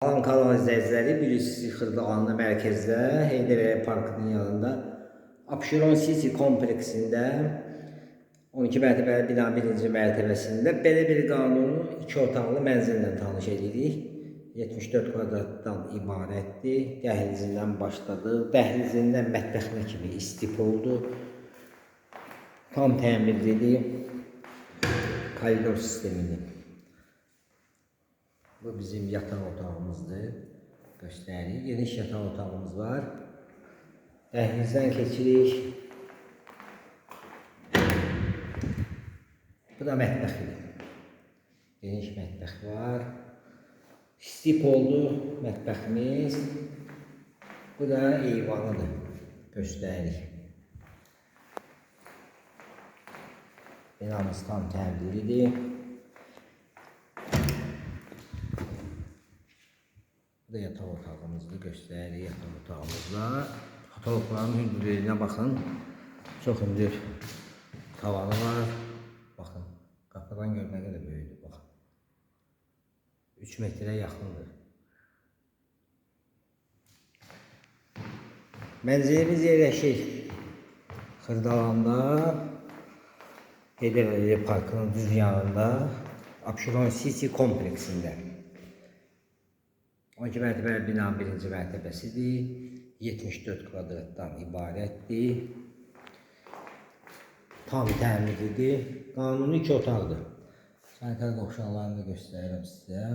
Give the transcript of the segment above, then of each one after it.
Ankara izləyiciləri bilirsiniz Xırdalanlı mərkəzdə Heydər Parkının yanında Abşeron City kompleksində 12 mərtəbəli binanın birinci mərtəbəsində belə bir qanunu 2 otaqlı mənzillə tanış edirik. 74 kvadratdan ibarətdir. Dəhlizindən başladı. Dəhlizindən mətbəxinə kimi istif oldu. Tam təmirlidir. Koridor sistemini. Bu bizim yataq otağımızdır. Göstərik. Geniş yataq otağımız var. Dəhlizdən keçirik. Bu da mətbəxidir. Geniş mətbəx var. İstip oldu mətbəximiz. Bu da eyvanıdır. Göstərik. Binamız tam təmirlidir. Bu da yataq otağımızdır. Göstərik yataq otağımızda. Fotoğrafların hündürlüyünə baxın. Çox hündür tavanı var. Baxın. Qapıdan görünə qədər böyüdür. Baxın. 3 metrə yaxındır. Mənzilimiz yerləşir Xırdalanda. Heydər Parkının düz yanında. Abşeron City kompleksində. 12 mərtəbəli binanın birinci mərtəbəsidir. 74 kvadratdan ibarətdir. Tam təmirlidir. Qanuni 2 otaqdır. Sanitar qovşaqlarını da göstərirəm sizə.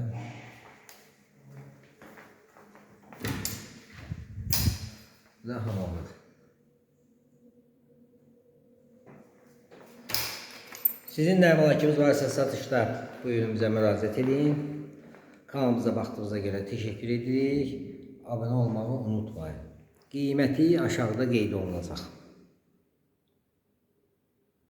Bu da havalıdır. Sizin də əmlakınız varsa satışda buyurun bizə müraciət edin. Kanalımıza baxdığınıza görə təşəkkür edirik. Abunə olmağı unutmayın. Qiyməti aşağıda qeyd olunacaq.